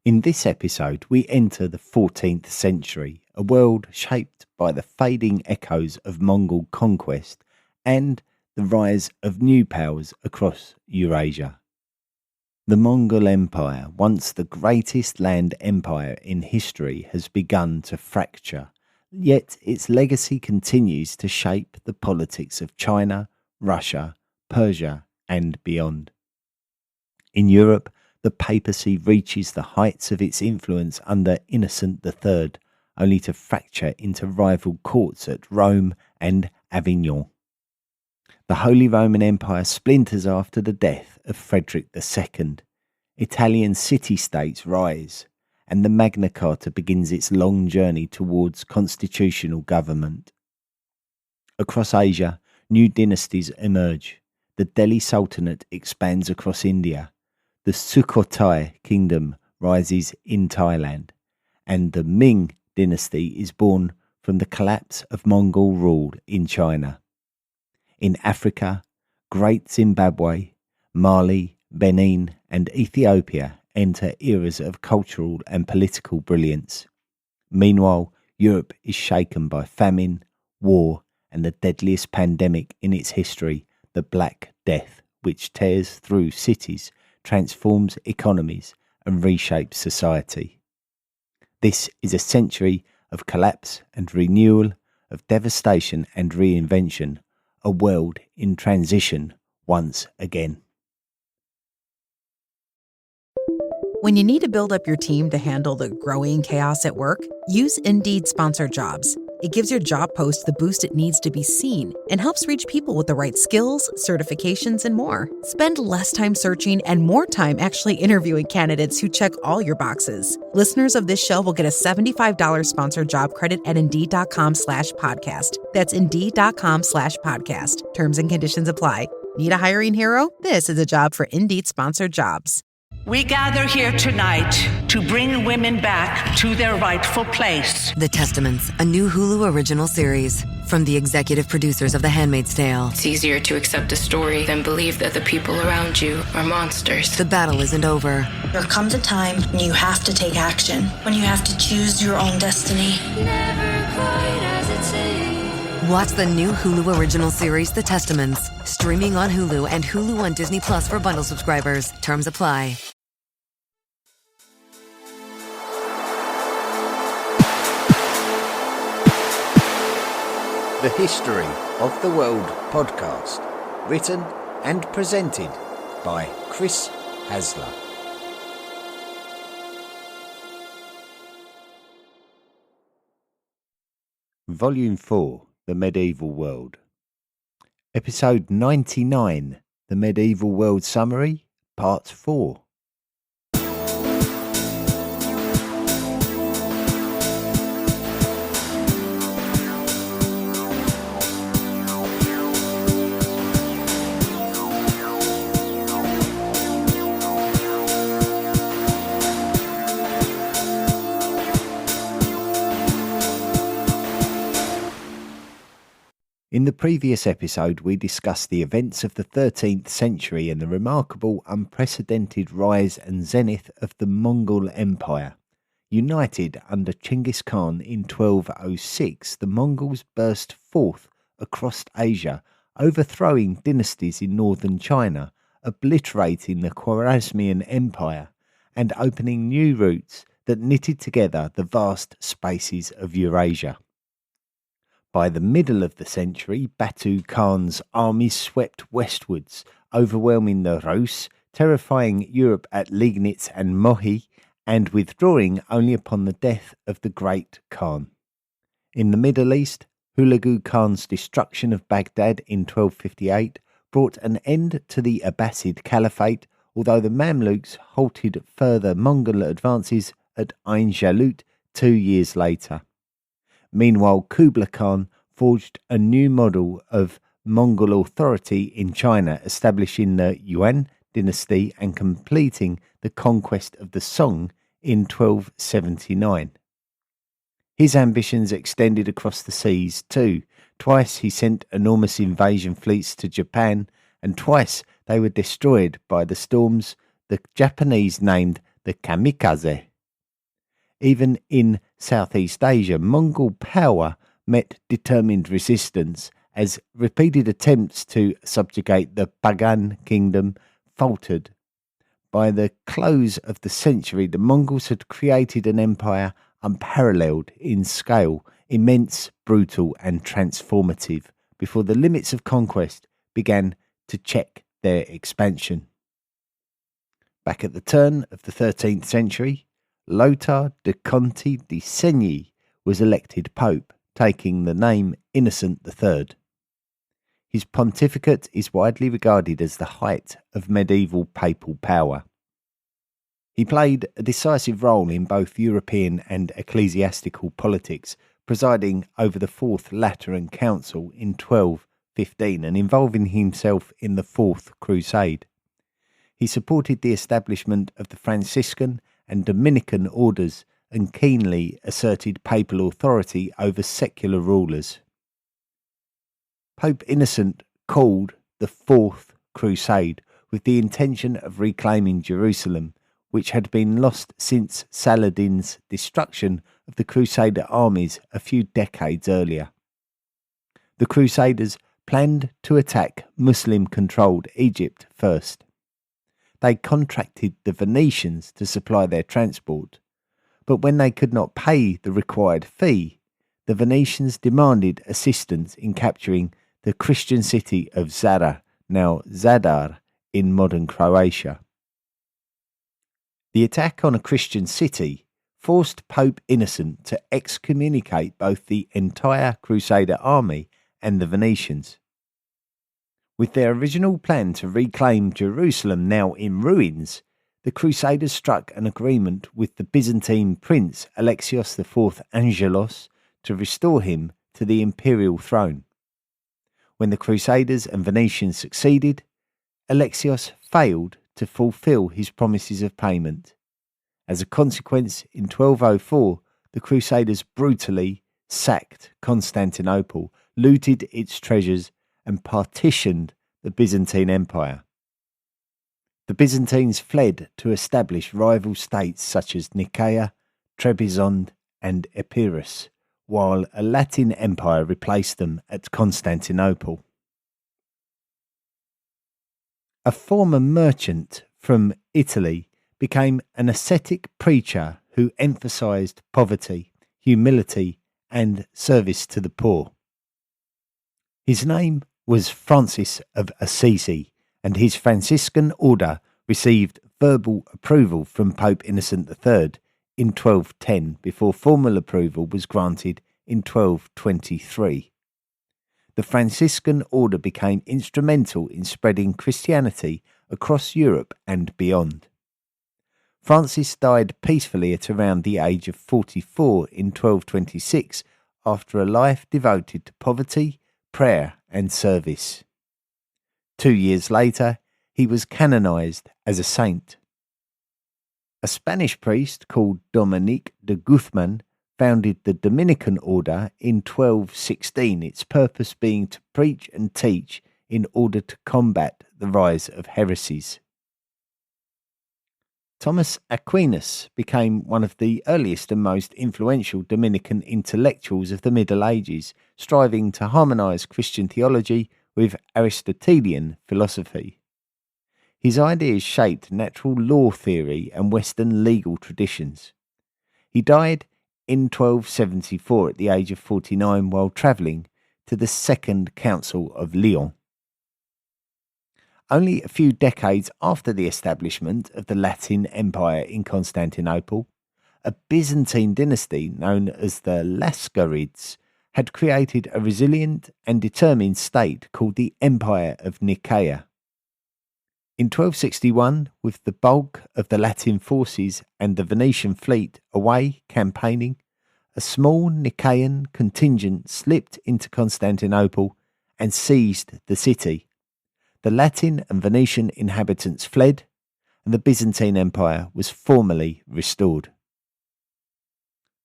In this episode, we enter the 14th century, a world shaped by the fading echoes of Mongol conquest and the rise of new powers across Eurasia. The Mongol Empire, once the greatest land empire in history, has begun to fracture, yet its legacy continues to shape the politics of China, Russia, Persia, and beyond. In Europe, the papacy reaches the heights of its influence under Innocent III, only to fracture into rival courts at Rome and Avignon. The Holy Roman Empire splinters after the death of Frederick II. Italian city-states rise, and the Magna Carta begins its long journey towards constitutional government. Across Asia, new dynasties emerge. The Delhi Sultanate expands across India. The Sukhothai kingdom rises in Thailand, and the Ming dynasty is born from the collapse of Mongol rule in China. In Africa, Great Zimbabwe, Mali, Benin, and Ethiopia enter eras of cultural and political brilliance. Meanwhile, Europe is shaken by famine, war, and the deadliest pandemic in its history, the Black Death, which tears through cities, transforms economies, and reshapes society. This is a century of collapse and renewal, of devastation and reinvention, a world in transition once again. When you need to build up your team to handle the growing chaos at work, use Indeed Sponsored Jobs. It gives your job post the boost it needs to be seen and helps reach people with the right skills, certifications, and more. Spend less time searching and more time actually interviewing candidates who check all your boxes. Listeners of this show will get a $75 sponsored job credit at Indeed.com/podcast. That's Indeed.com/podcast. Terms and conditions apply. Need a hiring hero? This is a job for Indeed Sponsored Jobs. We gather here tonight to bring women back to their rightful place. The Testaments, a new Hulu original series from the executive producers of The Handmaid's Tale. It's easier to accept a story than believe that the people around you are monsters. The battle isn't over. There comes a time when you have to take action, when you have to choose your own destiny. Never quite as it seems. Watch the new Hulu original series, The Testaments, streaming on Hulu and Hulu on Disney Plus for bundle subscribers. Terms apply. The History of the World podcast, written and presented by Chris Hasler. Volume 4, The Medieval World. Episode 99, The Medieval World Summary, Part 4. In the previous episode, we discussed the events of the 13th century and the remarkable, unprecedented rise and zenith of the Mongol Empire. United under Chinggis Khan in 1206, the Mongols burst forth across Asia, overthrowing dynasties in northern China, obliterating the Khwarezmian Empire, and opening new routes that knitted together the vast spaces of Eurasia. By the middle of the century, Batu Khan's armies swept westwards, overwhelming the Rus, terrifying Europe at Liegnitz and Mohi, and withdrawing only upon the death of the Great Khan. In the Middle East, Hulagu Khan's destruction of Baghdad in 1258 brought an end to the Abbasid Caliphate, although the Mamluks halted further Mongol advances at Ain Jalut 2 years later. Meanwhile, Kublai Khan forged a new model of Mongol authority in China, establishing the Yuan dynasty and completing the conquest of the Song in 1279. His ambitions extended across the seas too. Twice he sent enormous invasion fleets to Japan, and twice they were destroyed by the storms the Japanese named the kamikaze. Even in Southeast Asia, Mongol power met determined resistance as repeated attempts to subjugate the Bagan kingdom faltered. By the close of the century, the Mongols had created an empire unparalleled in scale, immense, brutal and transformative, before the limits of conquest began to check their expansion. Back at the turn of the 13th century, Lothar de Conti de Segni was elected pope, taking the name Innocent III. His pontificate is widely regarded as the height of medieval papal power. He played a decisive role in both European and ecclesiastical politics, presiding over the Fourth Lateran Council in 1215 and involving himself in the Fourth Crusade. He supported the establishment of the Franciscan and Dominican orders and keenly asserted papal authority over secular rulers. Pope Innocent called the Fourth Crusade with the intention of reclaiming Jerusalem, which had been lost since Saladin's destruction of the Crusader armies a few decades earlier. The Crusaders planned to attack Muslim-controlled Egypt first. They contracted the Venetians to supply their transport, but when they could not pay the required fee, the Venetians demanded assistance in capturing the Christian city of Zara, now Zadar, in modern Croatia. The attack on a Christian city forced Pope Innocent to excommunicate both the entire Crusader army and the Venetians. With their original plan to reclaim Jerusalem now in ruins, the Crusaders struck an agreement with the Byzantine prince Alexios IV Angelos to restore him to the imperial throne. When the Crusaders and Venetians succeeded, Alexios failed to fulfill his promises of payment. As a consequence, in 1204, the Crusaders brutally sacked Constantinople, looted its treasures, and partitioned the Byzantine Empire. The Byzantines fled to establish rival states such as Nicaea, Trebizond, and Epirus, while a Latin empire replaced them at Constantinople. A former merchant from Italy became an ascetic preacher who emphasized poverty, humility, and service to the poor. His name was Francis of Assisi, and his Franciscan order received verbal approval from Pope Innocent III in 1210 before formal approval was granted in 1223. The Franciscan order became instrumental in spreading Christianity across Europe and beyond. Francis died peacefully at around the age of 44 in 1226 after a life devoted to poverty, prayer and service. 2 years later, he was canonized as a saint. A Spanish priest called Dominic de Guzman founded the Dominican order in 1216, its purpose being to preach and teach in order to combat the rise of heresies. Thomas Aquinas became one of the earliest and most influential Dominican intellectuals of the Middle Ages, striving to harmonize Christian theology with Aristotelian philosophy. His ideas shaped natural law theory and Western legal traditions. He died in 1274 at the age of 49 while travelling to the Second Council of Lyon. Only a few decades after the establishment of the Latin Empire in Constantinople, a Byzantine dynasty known as the Lascarids had created a resilient and determined state called the Empire of Nicaea. In 1261, with the bulk of the Latin forces and the Venetian fleet away campaigning, a small Nicaean contingent slipped into Constantinople and seized the city. The Latin and Venetian inhabitants fled, and the Byzantine Empire was formally restored.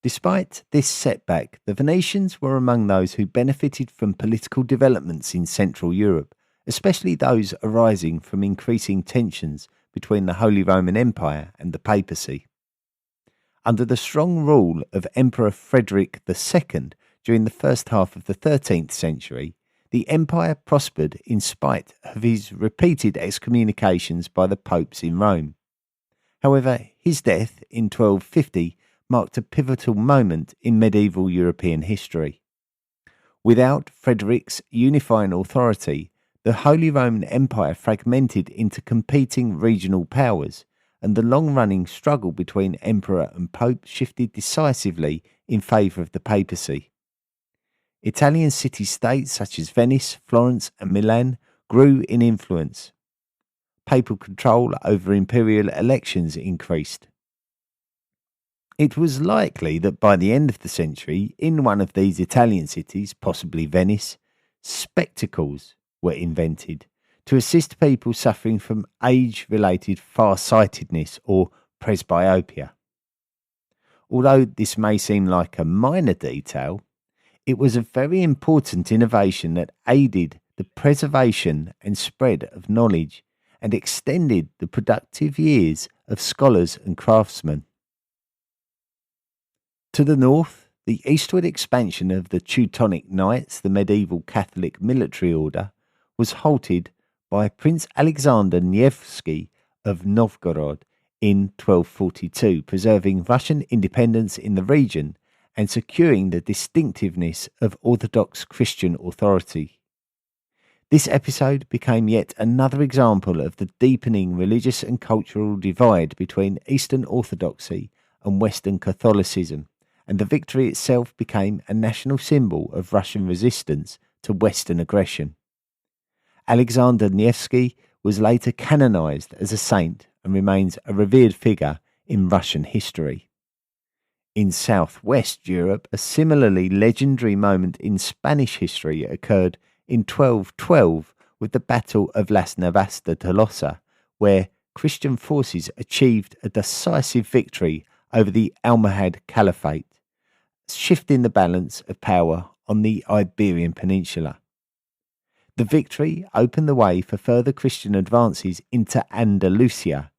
Despite this setback, the Venetians were among those who benefited from political developments in Central Europe, especially those arising from increasing tensions between the Holy Roman Empire and the papacy. Under the strong rule of Emperor Frederick II during the first half of the 13th century, the empire prospered in spite of his repeated excommunications by the popes in Rome. However, his death in 1250 marked a pivotal moment in medieval European history. Without Frederick's unifying authority, the Holy Roman Empire fragmented into competing regional powers, and the long-running struggle between emperor and pope shifted decisively in favour of the papacy. Italian city-states such as Venice, Florence and Milan grew in influence. Papal control over imperial elections increased. It was likely that by the end of the century, in one of these Italian cities, possibly Venice, spectacles were invented to assist people suffering from age-related farsightedness or presbyopia. Although this may seem like a minor detail, it was a very important innovation that aided the preservation and spread of knowledge and extended the productive years of scholars and craftsmen. To the north, the eastward expansion of the Teutonic Knights, the medieval Catholic military order, was halted by Prince Alexander Nevsky of Novgorod in 1242, preserving Russian independence in the region and securing the distinctiveness of Orthodox Christian authority. This episode became yet another example of the deepening religious and cultural divide between Eastern Orthodoxy and Western Catholicism, and the victory itself became a national symbol of Russian resistance to Western aggression. Alexander Nevsky was later canonized as a saint and remains a revered figure in Russian history. In southwest Europe, a similarly legendary moment in Spanish history occurred in 1212 with the Battle of Las Navas de Tolosa, where Christian forces achieved a decisive victory over the Almohad Caliphate, shifting the balance of power on the Iberian Peninsula. The victory opened the way for further Christian advances into Andalusia,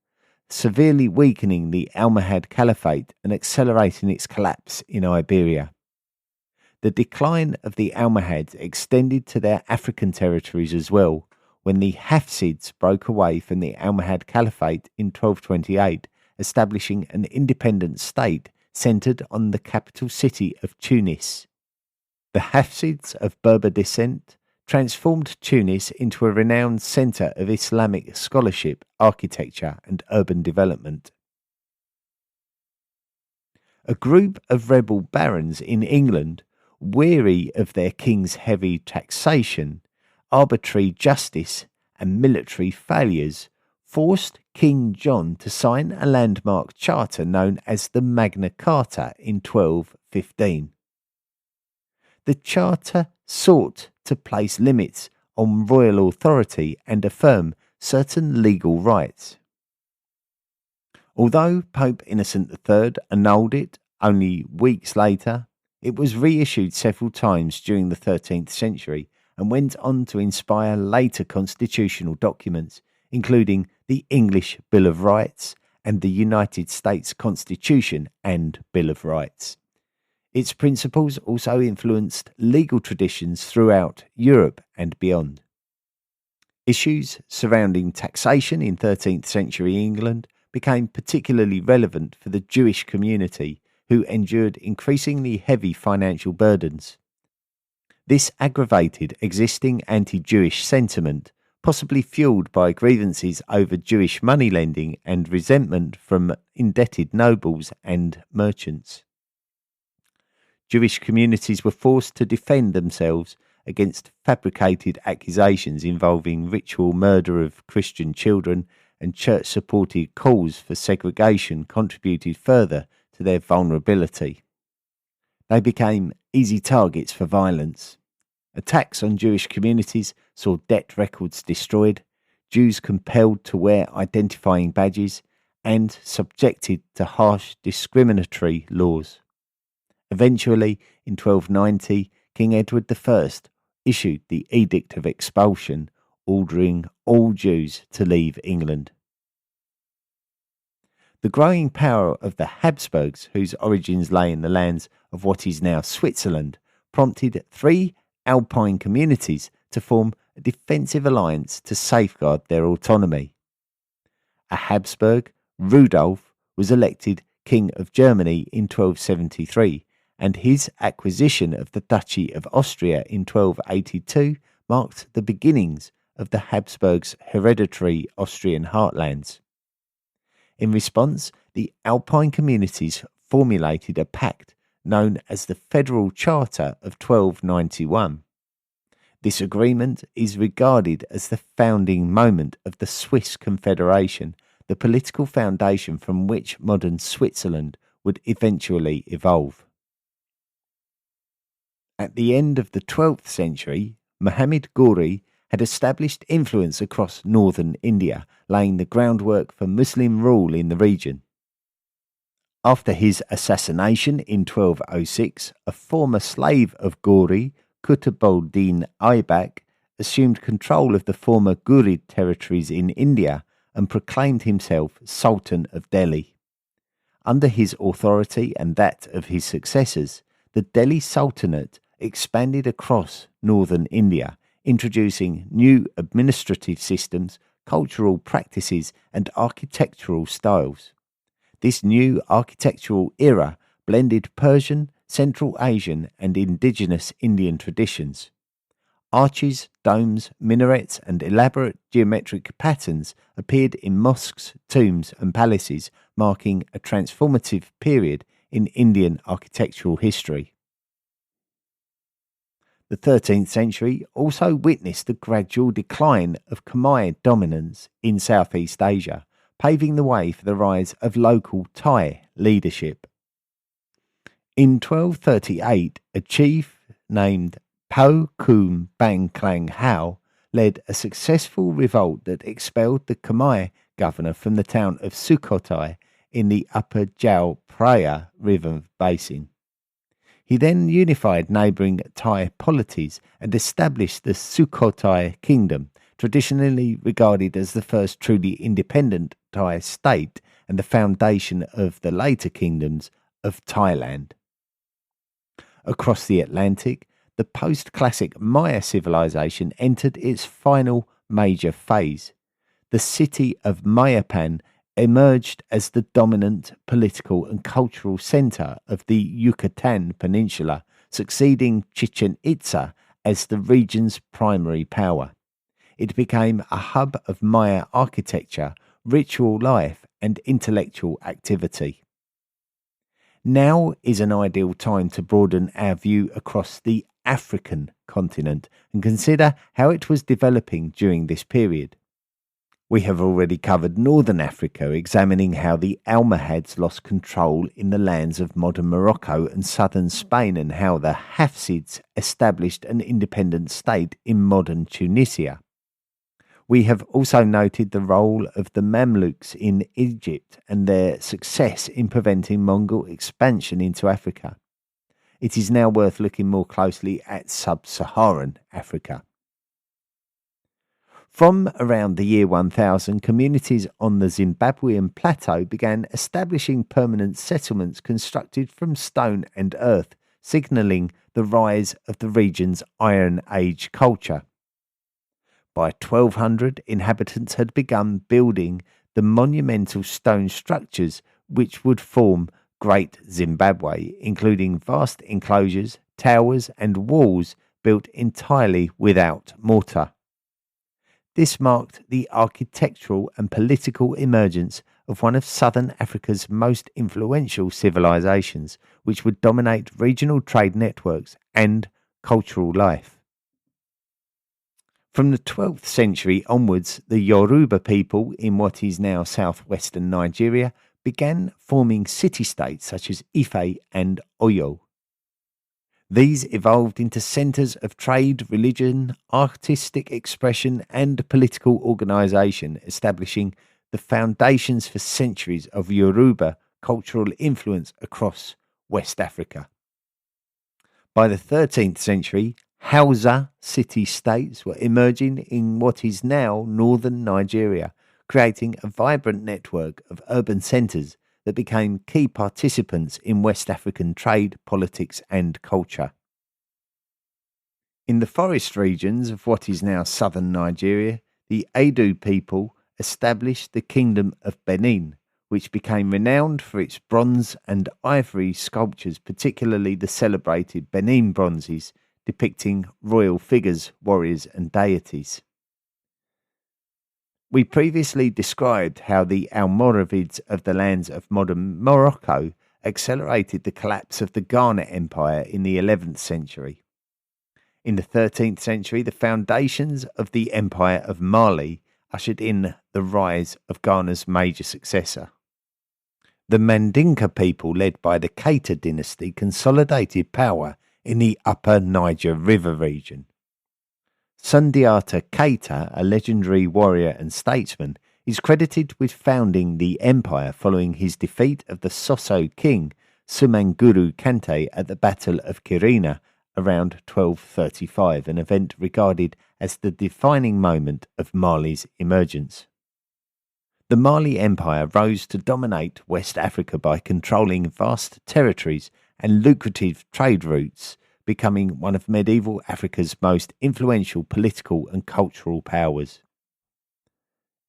severely weakening the Almohad Caliphate and accelerating its collapse in Iberia. The decline of the Almohads extended to their African territories as well, when the Hafsids broke away from the Almohad Caliphate in 1228, establishing an independent state centred on the capital city of Tunis. The Hafsids of Berber descent transformed Tunis into a renowned centre of Islamic scholarship, architecture and urban development. A group of rebel barons in England, weary of their king's heavy taxation, arbitrary justice and military failures, forced King John to sign a landmark charter known as the Magna Carta in 1215. The charter sought to place limits on royal authority and affirm certain legal rights. Although Pope Innocent III annulled it only weeks later, it was reissued several times during the 13th century and went on to inspire later constitutional documents, including the English Bill of Rights and the United States Constitution and Bill of Rights. Its principles also influenced legal traditions throughout Europe and beyond. Issues surrounding taxation in 13th century England became particularly relevant for the Jewish community, who endured increasingly heavy financial burdens. This aggravated existing anti-Jewish sentiment, possibly fueled by grievances over Jewish money lending and resentment from indebted nobles and merchants. Jewish communities were forced to defend themselves against fabricated accusations involving ritual murder of Christian children, and church-supported calls for segregation contributed further to their vulnerability. They became easy targets for violence. Attacks on Jewish communities saw debt records destroyed, Jews compelled to wear identifying badges, and subjected to harsh discriminatory laws. Eventually, in 1290, King Edward I issued the Edict of Expulsion, ordering all Jews to leave England. The growing power of the Habsburgs, whose origins lay in the lands of what is now Switzerland, prompted 3 Alpine communities to form a defensive alliance to safeguard their autonomy. A Habsburg, Rudolf, was elected King of Germany in 1273, and his acquisition of the Duchy of Austria in 1282 marked the beginnings of the Habsburgs' hereditary Austrian heartlands. In response, the Alpine communities formulated a pact known as the Federal Charter of 1291. This agreement is regarded as the founding moment of the Swiss Confederation, the political foundation from which modern Switzerland would eventually evolve. At the end of the 12th century, Muhammad Ghori had established influence across northern India, laying the groundwork for Muslim rule in the region. After his assassination in 1206, a former slave of Ghori, Qutb-ud-Din Aibak, assumed control of the former Ghurid territories in India and proclaimed himself Sultan of Delhi. Under his authority and that of his successors, the Delhi Sultanate expanded across northern India, introducing new administrative systems, cultural practices, and architectural styles. This new architectural era blended Persian, Central Asian, and indigenous Indian traditions. Arches, domes, minarets, and elaborate geometric patterns appeared in mosques, tombs, and palaces, marking a transformative period in Indian architectural history. The 13th century also witnessed the gradual decline of Khmer dominance in Southeast Asia, paving the way for the rise of local Thai leadership. In 1238, a chief named Po Khoon Bang Klang Hao led a successful revolt that expelled the Khmer governor from the town of Sukhothai in the upper Chao Phraya River basin. He then unified neighbouring Thai polities and established the Sukhothai kingdom, traditionally regarded as the first truly independent Thai state and the foundation of the later kingdoms of Thailand. Across the Atlantic, the post-classic Maya civilization entered its final major phase. The city of Mayapan emerged as the dominant political and cultural centre of the Yucatan Peninsula, succeeding Chichen Itza as the region's primary power. It became a hub of Maya architecture, ritual life, and intellectual activity. Now is an ideal time to broaden our view across the African continent and consider how it was developing during this period. We have already covered Northern Africa, examining how the Almohads lost control in the lands of modern Morocco and southern Spain, and how the Hafsids established an independent state in modern Tunisia. We have also noted the role of the Mamluks in Egypt and their success in preventing Mongol expansion into Africa. It is now worth looking more closely at sub-Saharan Africa. From around the year 1000, communities on the Zimbabwean plateau began establishing permanent settlements constructed from stone and earth, signalling the rise of the region's Iron Age culture. By 1200, inhabitants had begun building the monumental stone structures which would form Great Zimbabwe, including vast enclosures, towers, and walls built entirely without mortar. This marked the architectural and political emergence of one of southern Africa's most influential civilizations, which would dominate regional trade networks and cultural life. From the 12th century onwards, the Yoruba people in what is now southwestern Nigeria began forming city-states such as Ife and Oyo. These evolved into centres of trade, religion, artistic expression, and political organisation, establishing the foundations for centuries of Yoruba cultural influence across West Africa. By the 13th century, Hausa city-states were emerging in what is now northern Nigeria, creating a vibrant network of urban centres that became key participants in West African trade, politics and culture. In the forest regions of what is now southern Nigeria, the Edo people established the Kingdom of Benin, which became renowned for its bronze and ivory sculptures, particularly the celebrated Benin bronzes depicting royal figures, warriors and deities. We previously described how the Almoravids of the lands of modern Morocco accelerated the collapse of the Ghana Empire in the 11th century. In the 13th century, the foundations of the Empire of Mali ushered in the rise of Ghana's major successor. The Mandinka people, led by the Keita dynasty, consolidated power in the upper Niger River region. Sundiata Keita, a legendary warrior and statesman, is credited with founding the empire following his defeat of the Soso king Sumanguru Kante at the Battle of Kirina around 1235, an event regarded as the defining moment of Mali's emergence. The Mali Empire rose to dominate West Africa by controlling vast territories and lucrative trade routes, becoming one of medieval Africa's most influential political and cultural powers.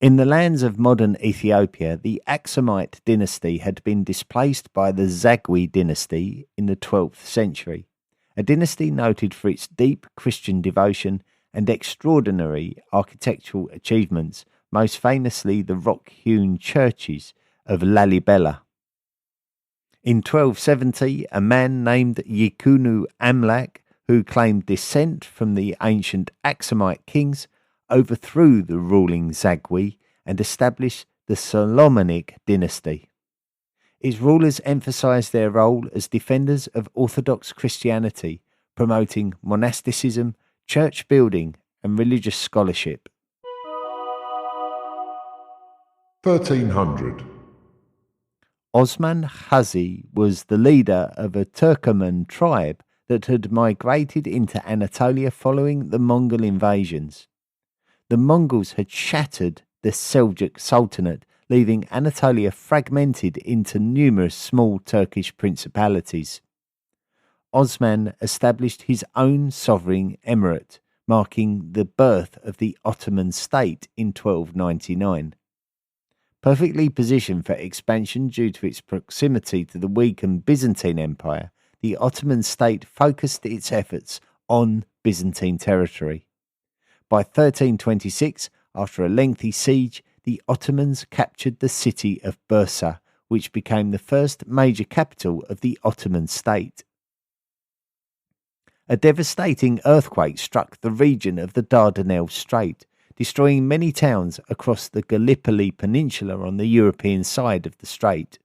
In the lands of modern Ethiopia, the Aksumite dynasty had been displaced by the Zagwe dynasty in the 12th century, a dynasty noted for its deep Christian devotion and extraordinary architectural achievements, most famously the rock-hewn churches of Lalibela. In 1270, a man named Yekunu Amlak, who claimed descent from the ancient Aksumite kings, overthrew the ruling Zagwe and established the Solomonic dynasty. Its rulers emphasized their role as defenders of Orthodox Christianity, promoting monasticism, church building and religious scholarship. 1300. Osman Hazi was the leader of a Turkoman tribe that had migrated into Anatolia following the Mongol invasions. The Mongols had shattered the Seljuk Sultanate, leaving Anatolia fragmented into numerous small Turkish principalities. Osman established his own sovereign emirate, marking the birth of the Ottoman state in 1299. Perfectly positioned for expansion due to its proximity to the weakened Byzantine Empire, the Ottoman state focused its efforts on Byzantine territory. By 1326, after a lengthy siege, the Ottomans captured the city of Bursa, which became the first major capital of the Ottoman state. A devastating earthquake struck the region of the Dardanelles Strait, destroying many towns across the Gallipoli Peninsula on the European side of the strait.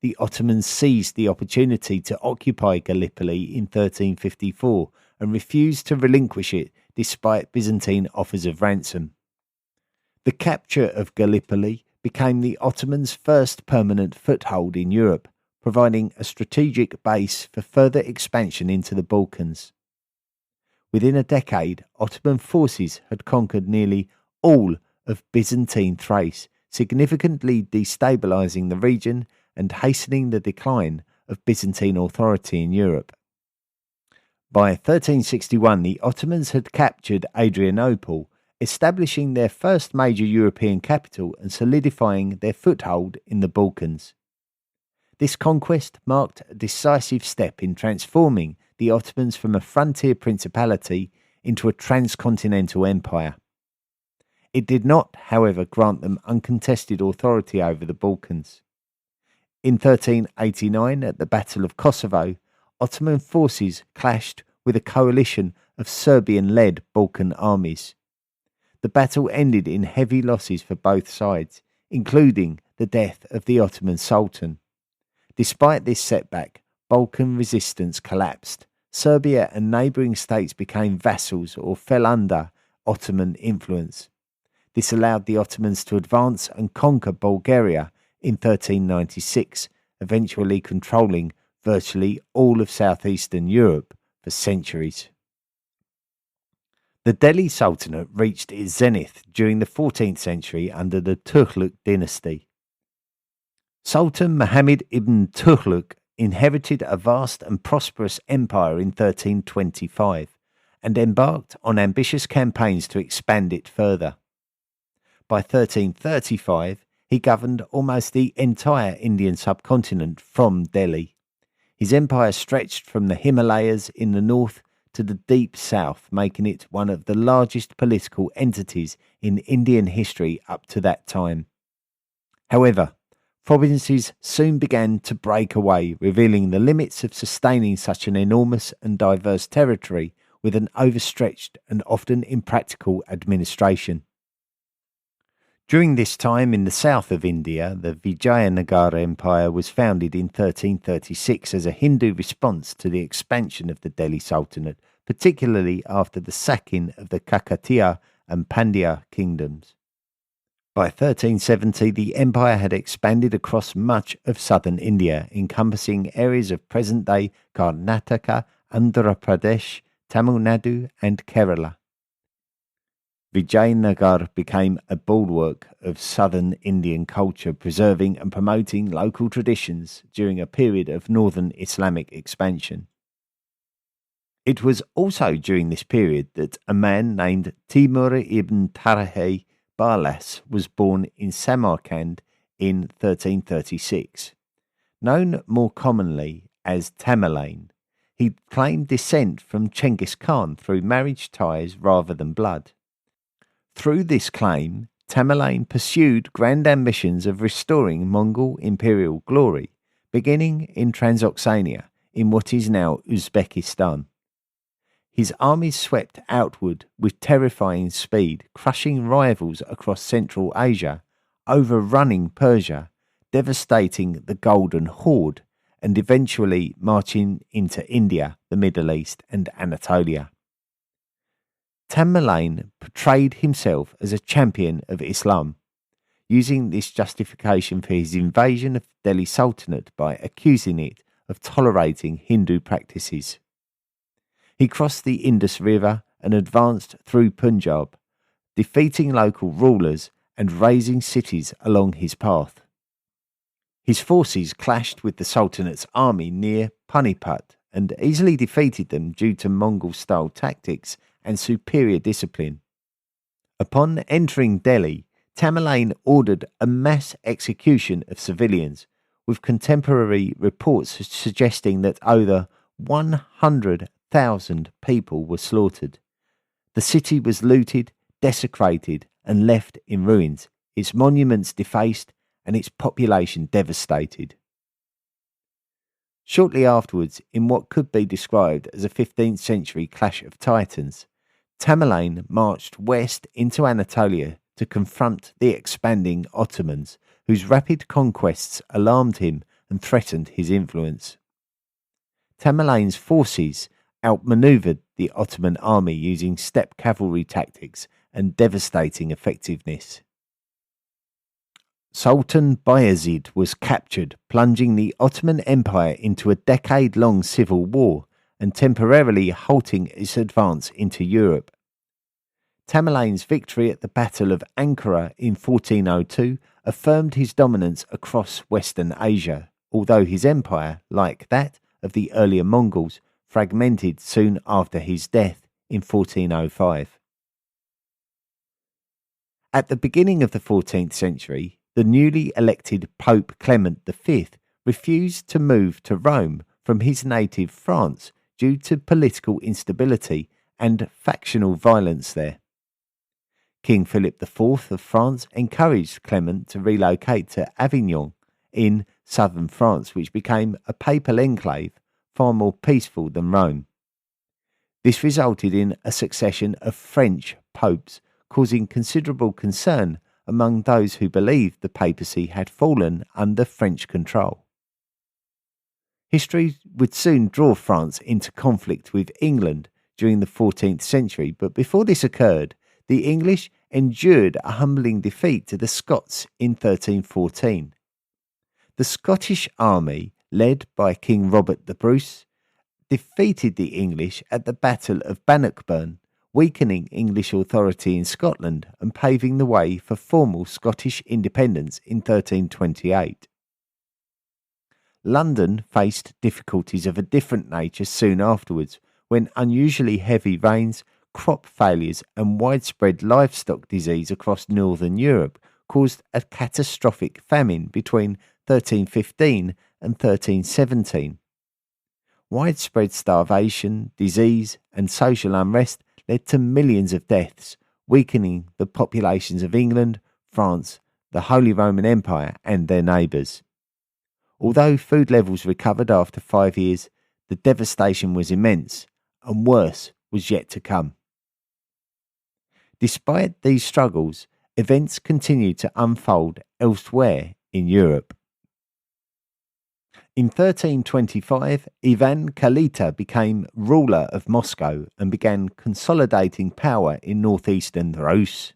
The Ottomans seized the opportunity to occupy Gallipoli in 1354 and refused to relinquish it despite Byzantine offers of ransom. The capture of Gallipoli became the Ottomans' first permanent foothold in Europe, providing a strategic base for further expansion into the Balkans. Within a decade, Ottoman forces had conquered nearly all of Byzantine Thrace, significantly destabilising the region and hastening the decline of Byzantine authority in Europe. By 1361, the Ottomans had captured Adrianople, establishing their first major European capital and solidifying their foothold in the Balkans. This conquest marked a decisive step in transforming the Ottomans from a frontier principality into a transcontinental empire. It did not, however, grant them uncontested authority over the Balkans. In 1389, at the Battle of Kosovo, Ottoman forces clashed with a coalition of Serbian-led Balkan armies. The battle ended in heavy losses for both sides, including the death of the Ottoman Sultan. Despite this setback, Balkan resistance collapsed. Serbia and neighbouring states became vassals or fell under Ottoman influence. This allowed the Ottomans to advance and conquer Bulgaria in 1396, eventually controlling virtually all of southeastern Europe for centuries. The Delhi Sultanate reached its zenith during the 14th century under the Tughlaq dynasty. Sultan Muhammad ibn Tughlaq inherited a vast and prosperous empire in 1325 and embarked on ambitious campaigns to expand it further. By 1335, he governed almost the entire Indian subcontinent from Delhi. His empire stretched from the Himalayas in the north to the deep south, making it one of the largest political entities in Indian history up to that time. However, provinces soon began to break away, revealing the limits of sustaining such an enormous and diverse territory with an overstretched and often impractical administration. During this time in the south of India, the Vijayanagara Empire was founded in 1336 as a Hindu response to the expansion of the Delhi Sultanate, particularly after the sacking of the Kakatiya and Pandya kingdoms. By 1370, the empire had expanded across much of southern India, encompassing areas of present-day Karnataka, Andhra Pradesh, Tamil Nadu and Kerala. Vijayanagar became a bulwark of southern Indian culture, preserving and promoting local traditions during a period of northern Islamic expansion. It was also during this period that a man named Timur ibn Tarahi Barlas was born in Samarkand in 1336. Known more commonly as Tamerlane, he claimed descent from Genghis Khan through marriage ties rather than blood. Through this claim, Tamerlane pursued grand ambitions of restoring Mongol imperial glory, beginning in Transoxania, in what is now Uzbekistan. His armies swept outward with terrifying speed, crushing rivals across Central Asia, overrunning Persia, devastating the Golden Horde, and eventually marching into India, the Middle East, and Anatolia. Tamerlane portrayed himself as a champion of Islam, using this justification for his invasion of the Delhi Sultanate by accusing it of tolerating Hindu practices. He crossed the Indus River and advanced through Punjab, defeating local rulers and razing cities along his path. His forces clashed with the Sultanate's army near Panipat and easily defeated them due to Mongol-style tactics and superior discipline. Upon entering Delhi, Tamerlane ordered a mass execution of civilians, with contemporary reports suggesting that over 100,000 people were slaughtered. The city was looted, desecrated, and left in ruins, its monuments defaced, and its population devastated. Shortly afterwards, in what could be described as a 15th century clash of titans, Tamerlane marched west into Anatolia to confront the expanding Ottomans, whose rapid conquests alarmed him and threatened his influence. Tamerlane's forces outmaneuvered the Ottoman army using steppe cavalry tactics and devastating effectiveness. Sultan Bayezid was captured, plunging the Ottoman Empire into a decade-long civil war and temporarily halting its advance into Europe. Tamerlane's victory at the Battle of Ankara in 1402 affirmed his dominance across Western Asia, although his empire, like that of the earlier Mongols, fragmented soon after his death in 1405. At the beginning of the 14th century, the newly elected Pope Clement V refused to move to Rome from his native France due to political instability and factional violence there. King Philip IV of France encouraged Clement to relocate to Avignon in southern France, which became a papal enclave far more peaceful than Rome. This resulted in a succession of French popes, causing considerable concern among those who believed the papacy had fallen under French control. History would soon draw France into conflict with England during the 14th century, but before this occurred, the English endured a humbling defeat to the Scots in 1314. The Scottish army, led by King Robert the Bruce, defeated the English at the Battle of Bannockburn, weakening English authority in Scotland and paving the way for formal Scottish independence in 1328. London faced difficulties of a different nature soon afterwards, when unusually heavy rains, crop failures and widespread livestock disease across northern Europe caused a catastrophic famine between 1315 and 1317. Widespread starvation, disease and social unrest led to millions of deaths, weakening the populations of England, France, the Holy Roman Empire and their neighbours. Although food levels recovered after 5 years, the devastation was immense, and worse was yet to come. Despite these struggles, events continued to unfold elsewhere in Europe. In 1325, Ivan Kalita became ruler of Moscow and began consolidating power in northeastern Rus.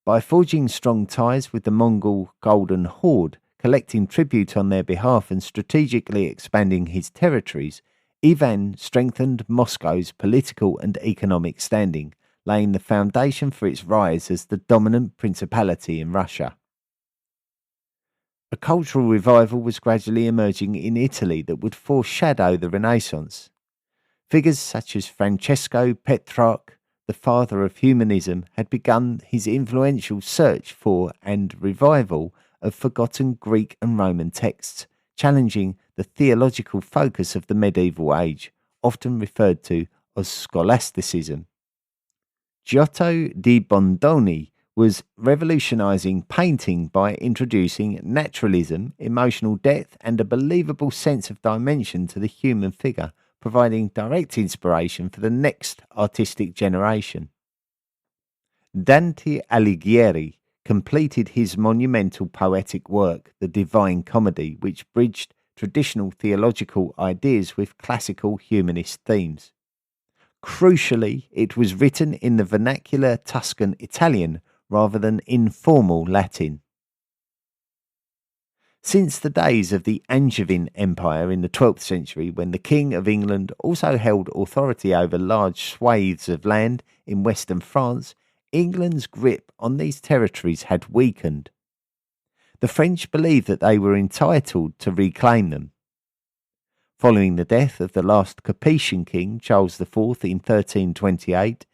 By forging strong ties with the Mongol Golden Horde, collecting tribute on their behalf and strategically expanding his territories, Ivan strengthened Moscow's political and economic standing, laying the foundation for its rise as the dominant principality in Russia. A cultural revival was gradually emerging in Italy that would foreshadow the Renaissance. Figures such as Francesco Petrarch, the father of humanism, had begun his influential search for and revival of forgotten Greek and Roman texts, challenging the theological focus of the medieval age, often referred to as scholasticism. Giotto di Bondone was revolutionising painting by introducing naturalism, emotional depth and a believable sense of dimension to the human figure, providing direct inspiration for the next artistic generation. Dante Alighieri completed his monumental poetic work, The Divine Comedy, which bridged traditional theological ideas with classical humanist themes. Crucially, it was written in the vernacular Tuscan Italian rather than informal Latin. Since the days of the Angevin Empire in the 12th century, when the King of England also held authority over large swathes of land in western France, England's grip on these territories had weakened. The French believed that they were entitled to reclaim them. Following the death of the last Capetian king, Charles IV, in 1328,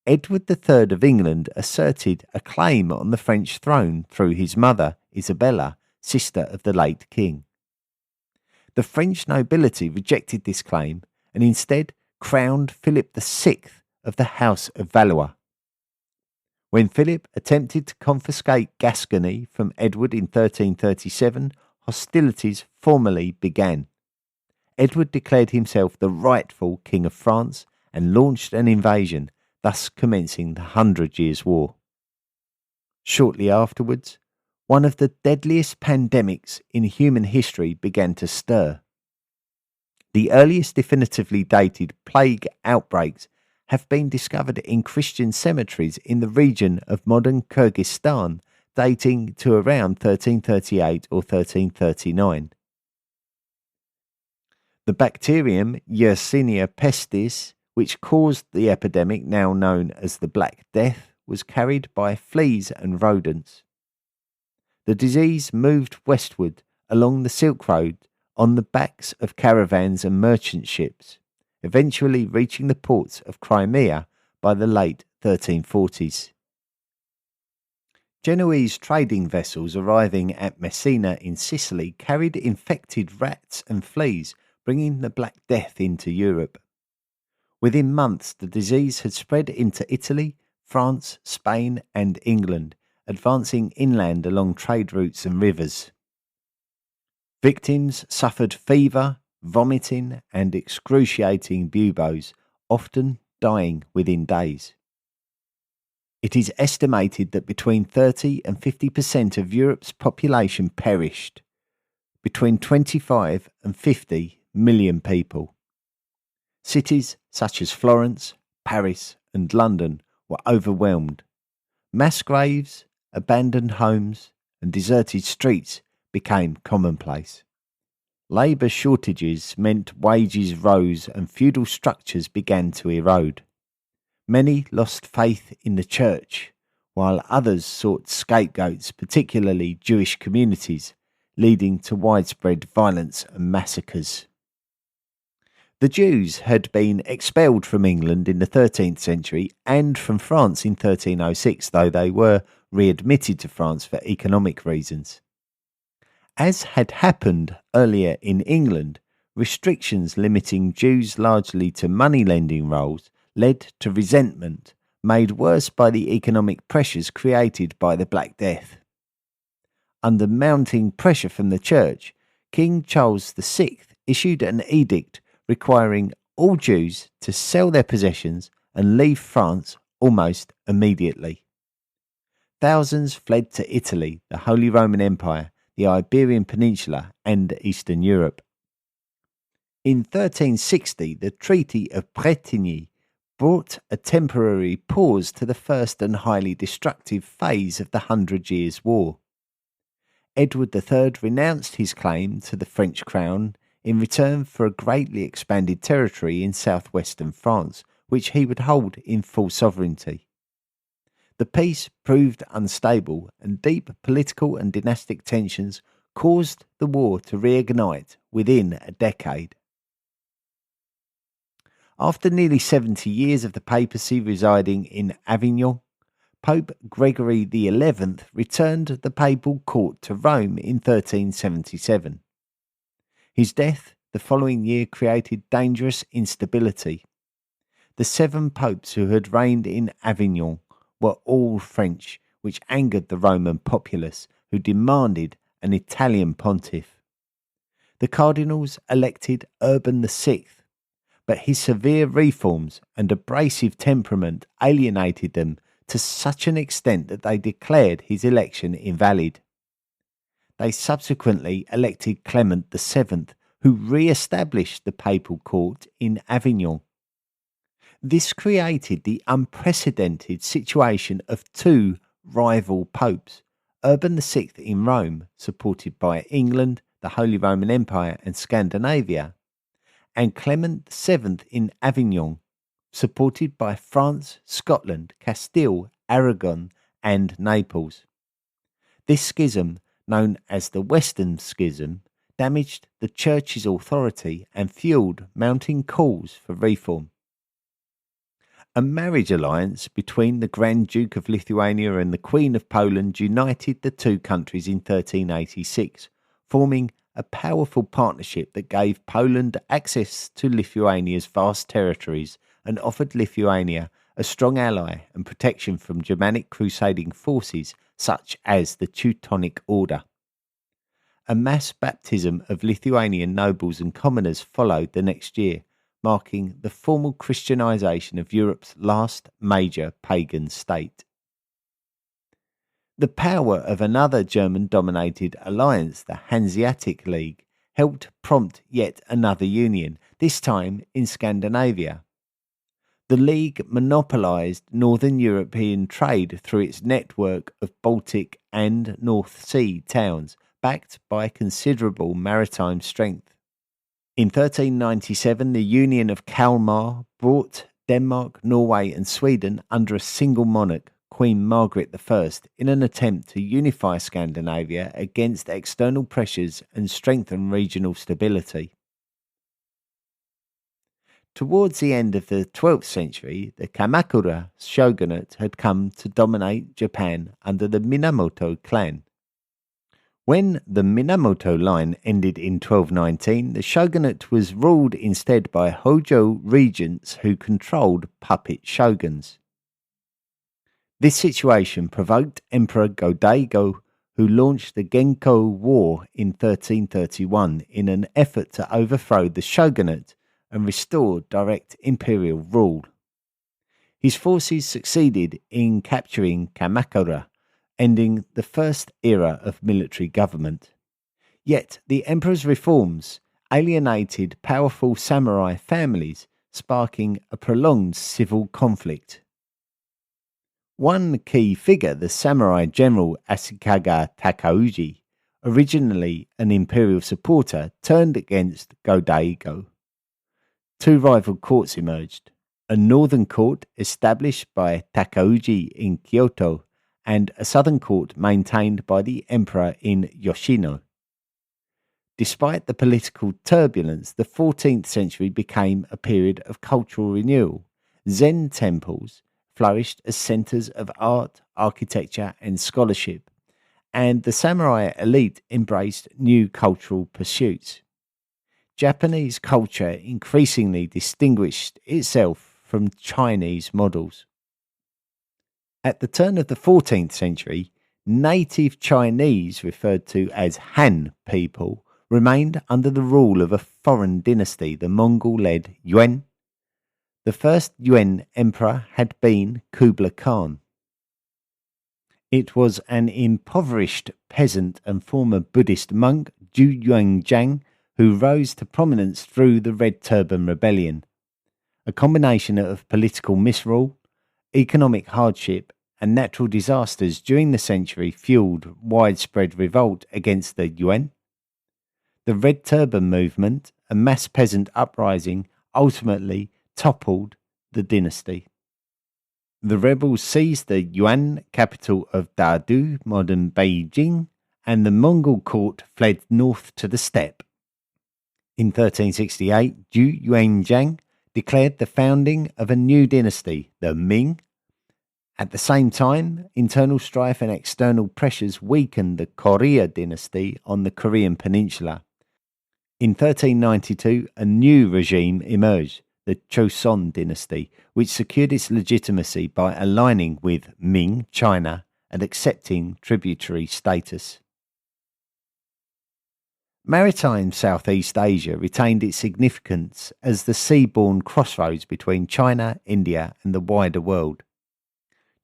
Edward III of England asserted a claim on the French throne through his mother, Isabella, sister of the late king. The French nobility rejected this claim and instead crowned Philip VI of the House of Valois. When Philip attempted to confiscate Gascony from Edward in 1337, hostilities formally began. Edward declared himself the rightful King of France and launched an invasion, thus commencing the 100 Years' War. Shortly afterwards, one of the deadliest pandemics in human history began to stir. The earliest definitively dated plague outbreaks have been discovered in Christian cemeteries in the region of modern Kyrgyzstan, dating to around 1338 or 1339. The bacterium Yersinia pestis, which caused the epidemic now known as the Black Death, was carried by fleas and rodents. The disease moved westward along the Silk Road on the backs of caravans and merchant ships, eventually reaching the ports of Crimea by the late 1340s. Genoese trading vessels arriving at Messina in Sicily carried infected rats and fleas, bringing the Black Death into Europe. Within months, the disease had spread into Italy, France, Spain and England, advancing inland along trade routes and rivers. Victims suffered fever, vomiting and excruciating buboes, often dying within days. It is estimated that between 30 and 50% of Europe's population perished, between 25 and 50 million people. Cities such as Florence, Paris and London were overwhelmed. Mass graves, abandoned homes and deserted streets became commonplace. Labour shortages meant wages rose and feudal structures began to erode. Many lost faith in the church, while others sought scapegoats, particularly Jewish communities, leading to widespread violence and massacres. The Jews had been expelled from England in the 13th century and from France in 1306, though they were readmitted to France for economic reasons. As had happened earlier in England, restrictions limiting Jews largely to money-lending roles led to resentment, made worse by the economic pressures created by the Black Death. Under mounting pressure from the church, King Charles VI issued an edict requiring all Jews to sell their possessions and leave France almost immediately. Thousands fled to Italy, the Holy Roman Empire, the Iberian Peninsula, and Eastern Europe. In 1360, the Treaty of Bretigny brought a temporary pause to the first and highly destructive phase of the 100 Years' War. Edward III renounced his claim to the French crown in return for a greatly expanded territory in southwestern France, which he would hold in full sovereignty. The peace proved unstable, and deep political and dynastic tensions caused the war to reignite within a decade. After nearly 70 years of the papacy residing in Avignon, Pope Gregory XI returned the papal court to Rome in 1377. His death the following year created dangerous instability. The 7 popes who had reigned in Avignon were all French, which angered the Roman populace, who demanded an Italian pontiff. The cardinals elected Urban VI, but his severe reforms and abrasive temperament alienated them to such an extent that they declared his election invalid. They subsequently elected Clement VII, who re-established the papal court in Avignon. This created the unprecedented situation of 2 rival popes, Urban VI in Rome, supported by England, the Holy Roman Empire and Scandinavia, and Clement VII in Avignon, supported by France, Scotland, Castile, Aragon and Naples. This schism, known as the Western Schism, damaged the Church's authority and fueled mounting calls for reform. A marriage alliance between the Grand Duke of Lithuania and the Queen of Poland united the 2 countries in 1386, forming a powerful partnership that gave Poland access to Lithuania's vast territories and offered Lithuania a strong ally and protection from Germanic crusading forces such as the Teutonic Order. A mass baptism of Lithuanian nobles and commoners followed the next year, marking the formal Christianization of Europe's last major pagan state. The power of another German-dominated alliance, the Hanseatic League, helped prompt yet another union, this time in Scandinavia. The League monopolized Northern European trade through its network of Baltic and North Sea towns, backed by considerable maritime strength. In 1397, the Union of Kalmar brought Denmark, Norway and Sweden under a single monarch, Queen Margaret I, in an attempt to unify Scandinavia against external pressures and strengthen regional stability. Towards the end of the 12th century, the Kamakura shogunate had come to dominate Japan under the Minamoto clan. When the Minamoto line ended in 1219, the shogunate was ruled instead by Hojo regents who controlled puppet shoguns. This situation provoked Emperor Go-Daigo, who launched the Genko War in 1331 in an effort to overthrow the shogunate and restore direct imperial rule. His forces succeeded in capturing Kamakura, ending the first era of military government. Yet the emperor's reforms alienated powerful samurai families, sparking a prolonged civil conflict. One key figure, the samurai general Ashikaga Takauji, originally an imperial supporter, turned against Go-Daigo. 2 rival courts emerged. a northern court established by Takauji in Kyoto, and a southern court maintained by the emperor in Yoshino. Despite the political turbulence, the 14th century became a period of cultural renewal. Zen temples flourished as centers of art, architecture, and scholarship, and the samurai elite embraced new cultural pursuits. Japanese culture increasingly distinguished itself from Chinese models. At the turn of the 14th century, native Chinese, referred to as Han people, remained under the rule of a foreign dynasty, the Mongol-led Yuan. The first Yuan emperor had been Kublai Khan. It was an impoverished peasant and former Buddhist monk, Zhu Yuanzhang, who rose to prominence through the Red Turban Rebellion. A combination of political misrule, economic hardship, and natural disasters during the century fueled widespread revolt against the Yuan. The Red Turban movement, a mass peasant uprising, ultimately toppled the dynasty. The rebels seized the Yuan capital of Dadu, modern Beijing, and the Mongol court fled north to the steppe. In 1368, Zhu Yuanzhang declared the founding of a new dynasty, the Ming. At the same time, internal strife and external pressures weakened the Korea dynasty on the Korean peninsula. In 1392, a new regime emerged, the Joseon dynasty, which secured its legitimacy by aligning with Ming, China, and accepting tributary status. Maritime Southeast Asia retained its significance as the seaborne crossroads between China, India, and the wider world.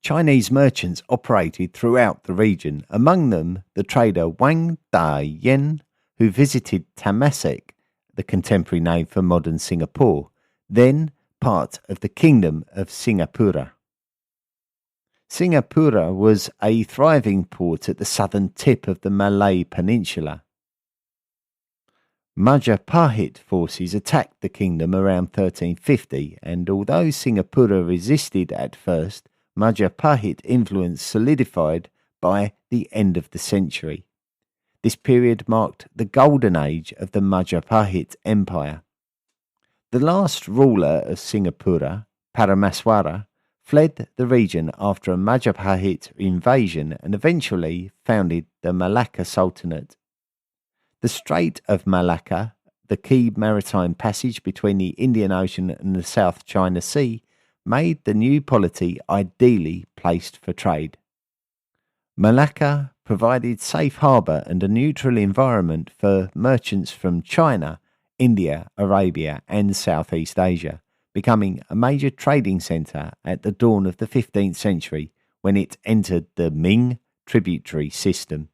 Chinese merchants operated throughout the region, among them the trader Wang Dayen, who visited Temasek, the contemporary name for modern Singapore, then part of the Kingdom of Singapura. Singapura was a thriving port at the southern tip of the Malay Peninsula. Majapahit forces attacked the kingdom around 1350, and although Singapura resisted at first, Majapahit influence solidified by the end of the century. This period marked the golden age of the Majapahit Empire. The last ruler of Singapura, Paramaswara, fled the region after a Majapahit invasion and eventually founded the Malacca Sultanate. The Strait of Malacca, the key maritime passage between the Indian Ocean and the South China Sea, made the new polity ideally placed for trade. Malacca provided safe harbour and a neutral environment for merchants from China, India, Arabia and Southeast Asia, becoming a major trading centre at the dawn of the 15th century when it entered the Ming tributary system.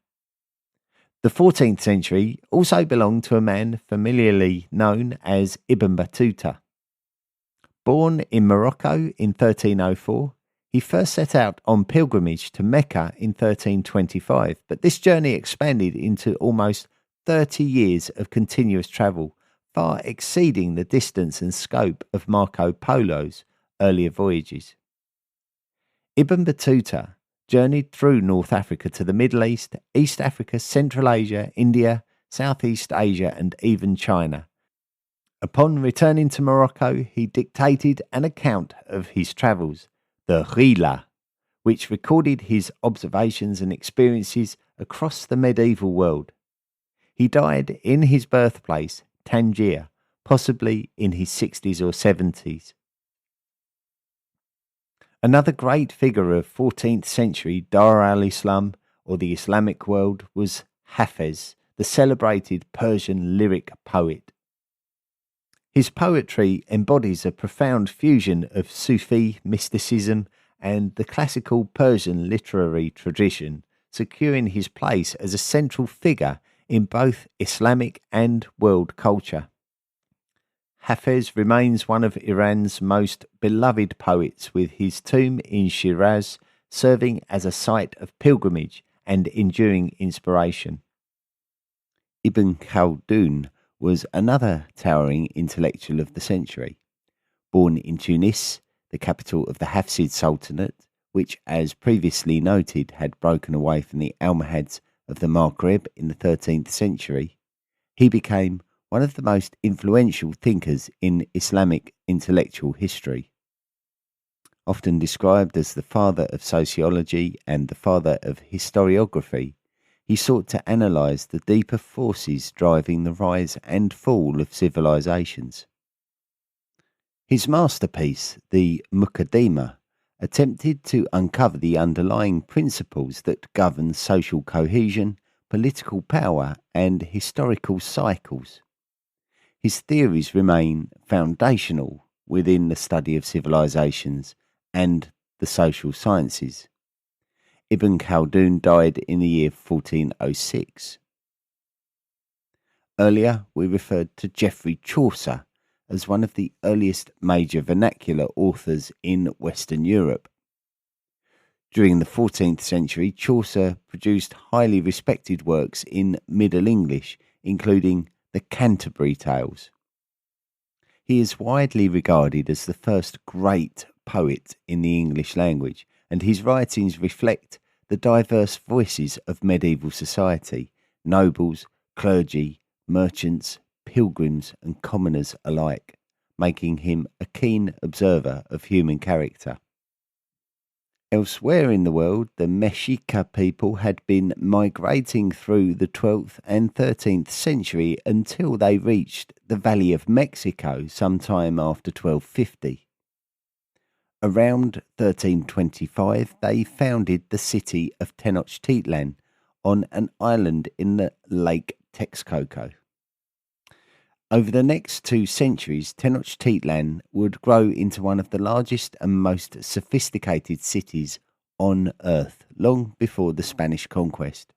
The 14th century also belonged to a man familiarly known as Ibn Battuta. Born in Morocco in 1304, he first set out on pilgrimage to Mecca in 1325, but this journey expanded into almost 30 years of continuous travel, far exceeding the distance and scope of Marco Polo's earlier voyages. Ibn Battuta journeyed through North Africa to the Middle East, East Africa, Central Asia, India, Southeast Asia, and even China. Upon returning to Morocco, he dictated an account of his travels, the Rila, which recorded his observations and experiences across the medieval world. He died in his birthplace, Tangier, possibly in his 60s or 70s. Another great figure of 14th century Dar al-Islam, or the Islamic world, was Hafez, the celebrated Persian lyric poet. His poetry embodies a profound fusion of Sufi mysticism and the classical Persian literary tradition, securing his place as a central figure in both Islamic and world culture. Hafez remains one of Iran's most beloved poets, with his tomb in Shiraz serving as a site of pilgrimage and enduring inspiration. Ibn Khaldun was another towering intellectual of the century. born in Tunis, the capital of the Hafsid Sultanate, which, as previously noted, had broken away from the Almohads of the Maghreb in the 13th century, he became one of the most influential thinkers in Islamic intellectual history. Often described as the father of sociology and the father of historiography, he sought to analyse the deeper forces driving the rise and fall of civilizations. His masterpiece, the Muqaddimah, attempted to uncover the underlying principles that govern social cohesion, political power, and historical cycles. His theories remain foundational within the study of civilizations and the social sciences. Ibn Khaldun died in the year 1406. Earlier, we referred to Geoffrey Chaucer as one of the earliest major vernacular authors in Western Europe. During the 14th century, Chaucer produced highly respected works in Middle English, including the Canterbury Tales. He is widely regarded as the first great poet in the English language, and his writings reflect the diverse voices of medieval society, nobles, clergy, merchants, pilgrims and commoners alike, making him a keen observer of human character. Elsewhere in the world, the Mexica people had been migrating through the 12th and 13th century until they reached the Valley of Mexico sometime after 1250. Around 1325, they founded the city of Tenochtitlan on an island in the Lake Texcoco. Over the next 2 centuries, Tenochtitlan would grow into one of the largest and most sophisticated cities on Earth, long before the Spanish conquest.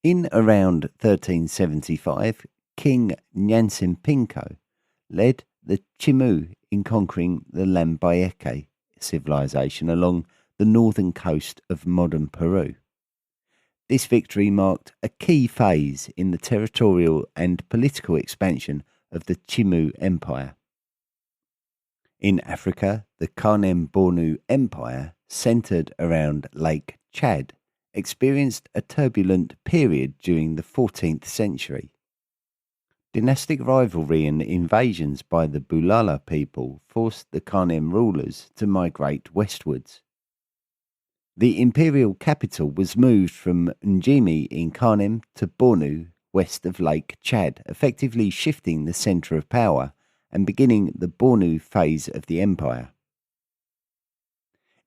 In around 1375, King Nyansempinko led the Chimu in conquering the Lambayeque civilization along the northern coast of modern Peru. This victory marked a key phase in the territorial and political expansion of the Chimu Empire. In Africa, the Kanem-Bornu Empire, centered around Lake Chad, experienced a turbulent period during the 14th century. Dynastic rivalry and invasions by the Bulala people forced the Kanem rulers to migrate westwards. The imperial capital was moved from Njimi in Kanem to Bornu, west of Lake Chad, effectively shifting the centre of power and beginning the Bornu phase of the empire.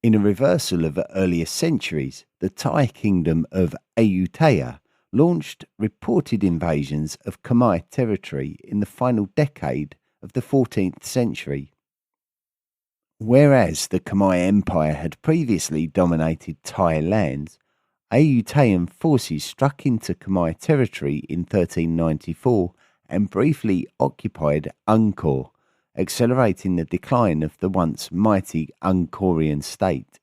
In a reversal of earlier centuries, the Thai kingdom of Ayutthaya launched reported invasions of Khmer territory in the final decade of the 14th century. Whereas the Khmer Empire had previously dominated Thai lands, Ayutthayan forces struck into Khmer territory in 1394 and briefly occupied Angkor, accelerating the decline of the once mighty Angkorian state.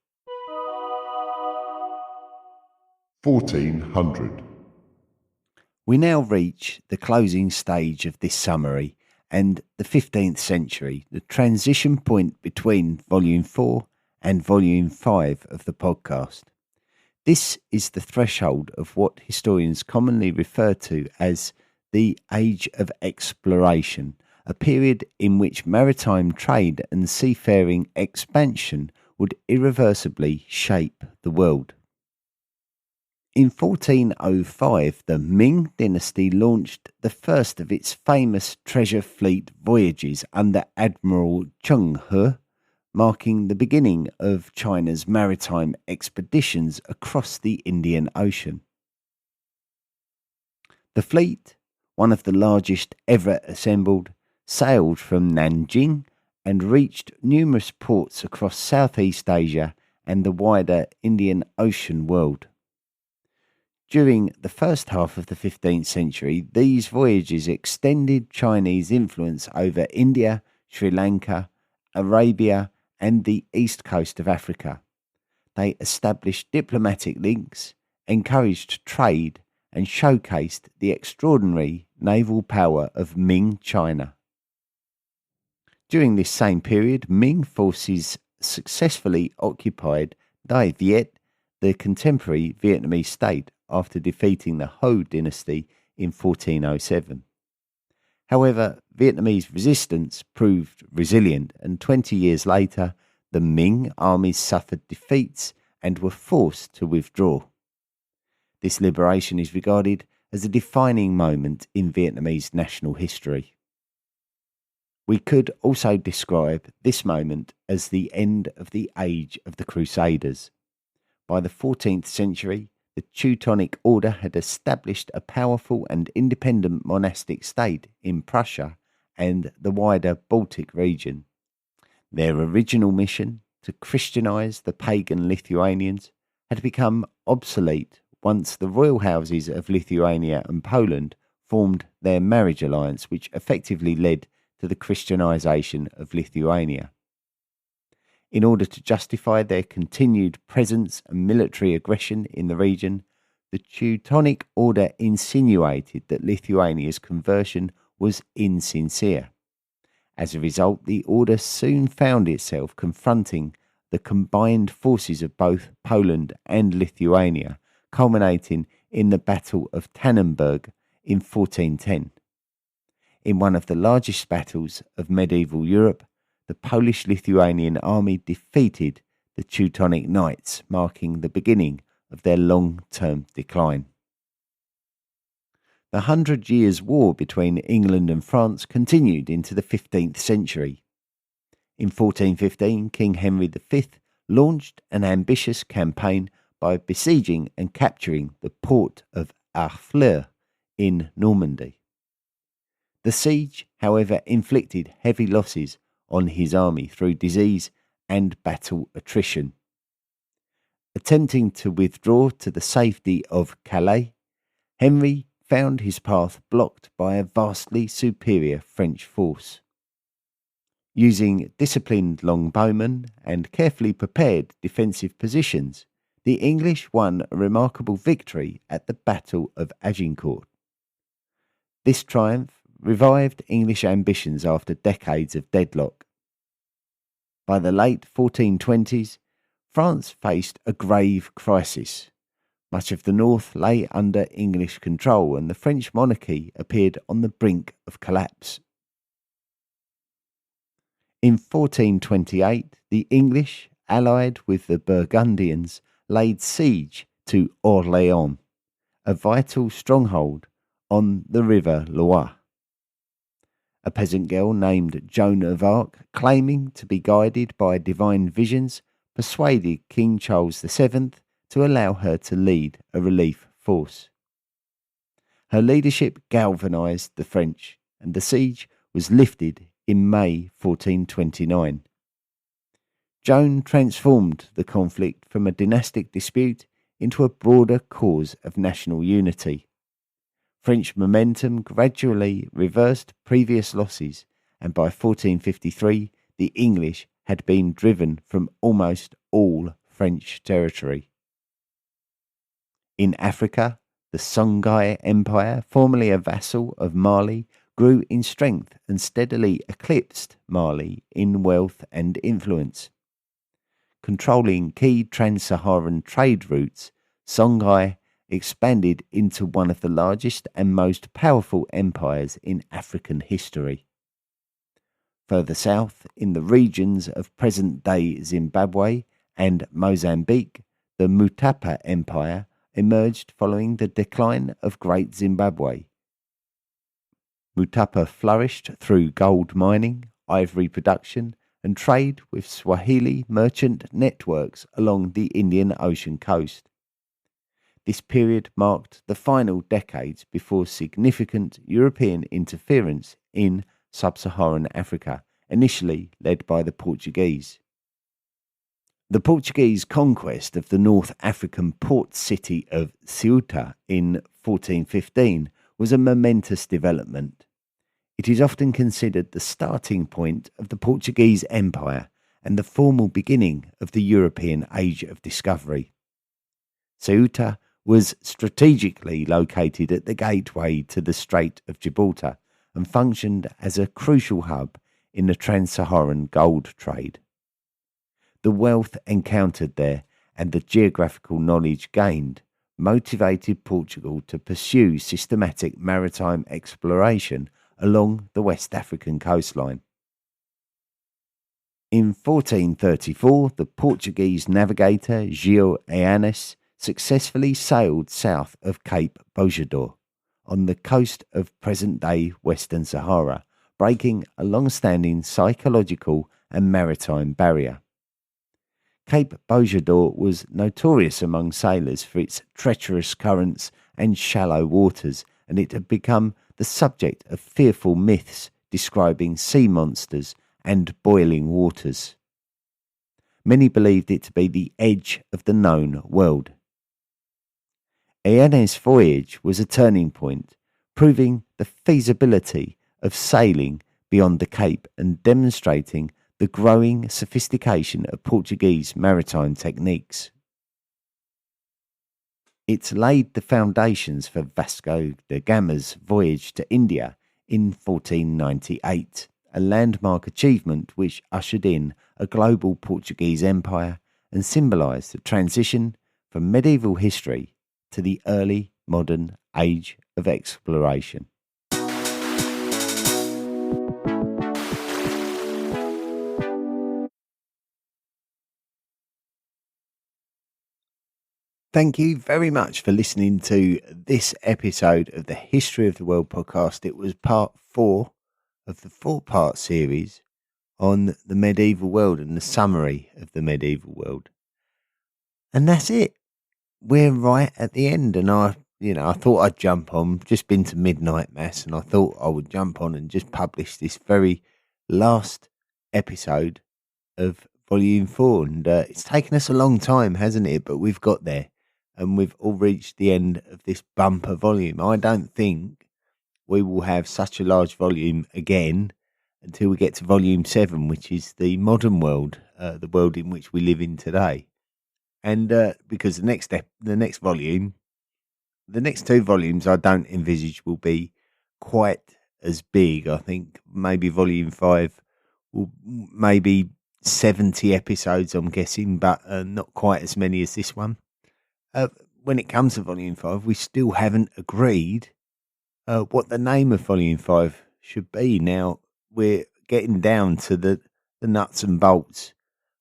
1400. We now reach the closing stage of this summary and the 15th century, the transition point between Volume 4 and Volume 5 of the podcast. This is the threshold of what historians commonly refer to as the Age of Exploration, a period in which maritime trade and seafaring expansion would irreversibly shape the world. In 1405, the Ming dynasty launched the first of its famous treasure fleet voyages under Admiral Zheng He, marking the beginning of China's maritime expeditions across the Indian Ocean. The fleet, one of the largest ever assembled, sailed from Nanjing and reached numerous ports across Southeast Asia and the wider Indian Ocean world. During the first half of the 15th century, these voyages extended Chinese influence over India, Sri Lanka, Arabia, and the east coast of Africa. They established diplomatic links, encouraged trade, and showcased the extraordinary naval power of Ming China. During this same period, Ming forces successfully occupied Dai Viet, the contemporary Vietnamese state, after defeating the Ho dynasty in 1407. However, Vietnamese resistance proved resilient, and 20 years later, the Ming armies suffered defeats and were forced to withdraw. This liberation is regarded as a defining moment in Vietnamese national history. We could also describe this moment as the end of the Age of the Crusaders. By the 14th century, the Teutonic Order had established a powerful and independent monastic state in Prussia and the wider Baltic region. Their original mission, to Christianize the pagan Lithuanians, had become obsolete once the royal houses of Lithuania and Poland formed their marriage alliance, which effectively led to the Christianization of Lithuania. In order to justify their continued presence and military aggression in the region, the Teutonic Order insinuated that Lithuania's conversion was insincere. As a result, the order soon found itself confronting the combined forces of both Poland and Lithuania, culminating in the Battle of Tannenberg in 1410. In one of the largest battles of medieval Europe, the Polish-Lithuanian army defeated the Teutonic Knights, marking the beginning of their long-term decline. The 100 Years' War between England and France continued into the 15th century. In 1415, King Henry V launched an ambitious campaign by besieging and capturing the port of Harfleur in Normandy. The siege, however, inflicted heavy losses on his army through disease and battle attrition. Attempting to withdraw to the safety of Calais, Henry found his path blocked by a vastly superior French force. Using disciplined longbowmen and carefully prepared defensive positions, the English won a remarkable victory at the Battle of Agincourt. This triumph revived English ambitions after decades of deadlock. By the late 1420s, France faced a grave crisis. Much of the north lay under English control, and the French monarchy appeared on the brink of collapse. In 1428, the English, allied with the Burgundians, laid siege to Orléans, a vital stronghold on the River Loire. A peasant girl named Joan of Arc, claiming to be guided by divine visions, persuaded King Charles VII to allow her to lead a relief force. Her leadership galvanised the French, and the siege was lifted in May 1429. Joan transformed the conflict from a dynastic dispute into a broader cause of national unity. French momentum gradually reversed previous losses, and by 1453 the English had been driven from almost all French territory. In Africa, the Songhai Empire, formerly a vassal of Mali, grew in strength and steadily eclipsed Mali in wealth and influence. Controlling key trans-Saharan trade routes, Songhai expanded into one of the largest and most powerful empires in African history. Further south, in the regions of present-day Zimbabwe and Mozambique, the Mutapa Empire emerged following the decline of Great Zimbabwe. Mutapa flourished through gold mining, ivory production, and trade with Swahili merchant networks along the Indian Ocean coast. This period marked the final decades before significant European interference in sub-Saharan Africa, initially led by the Portuguese. The Portuguese conquest of the North African port city of Ceuta in 1415 was a momentous development. It is often considered the starting point of the Portuguese Empire and the formal beginning of the European Age of Discovery. Ceuta was strategically located at the gateway to the Strait of Gibraltar and functioned as a crucial hub in the trans-Saharan gold trade. The wealth encountered there and the geographical knowledge gained motivated Portugal to pursue systematic maritime exploration along the West African coastline. In 1434, the Portuguese navigator Gil Eanes successfully sailed south of Cape Bojador on the coast of present-day Western Sahara, breaking a long-standing psychological and maritime barrier. Cape Bojador was notorious among sailors for its treacherous currents and shallow waters, and it had become the subject of fearful myths describing sea monsters and boiling waters. Many believed it to be the edge of the known world. Eanes' voyage was a turning point, proving the feasibility of sailing beyond the Cape and demonstrating the growing sophistication of Portuguese maritime techniques. It laid the foundations for Vasco da Gama's voyage to India in 1498, a landmark achievement which ushered in a global Portuguese empire and symbolised the transition from medieval history to the early modern age of exploration. Thank you very much for listening to this episode of the History of the World podcast. It was part 4 of the 4-part series on the medieval world and the summary of the medieval world. And that's it. We're right at the end, and I thought I'd jump on, just been to midnight mass, and I thought I would jump on and just publish this very last episode of volume 4. And it's taken us a long time, hasn't it? But we've got there, and we've all reached the end of this bumper volume. I don't think we will have such a large volume again until we get to volume 7, which is the modern world, the world in which we live in today. And because the next volume, the next 2 volumes, I don't envisage will be quite as big. I think maybe volume 5 will maybe 70 episodes, I'm guessing, but not quite as many as this one. When it comes to volume 5, we still haven't agreed what the name of volume 5 should be. Now we're getting down to the nuts and bolts,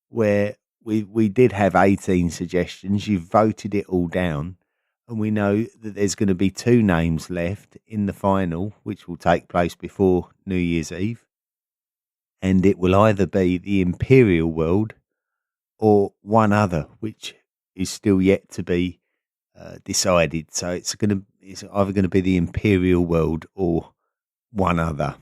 where we did have 18 suggestions. You've voted it all down, and we know that there's going to be 2 names left in the final, which will take place before New Year's Eve, and it will either be the Imperial World or one other, which is still yet to be decided. So it's either going to be the Imperial World or one other.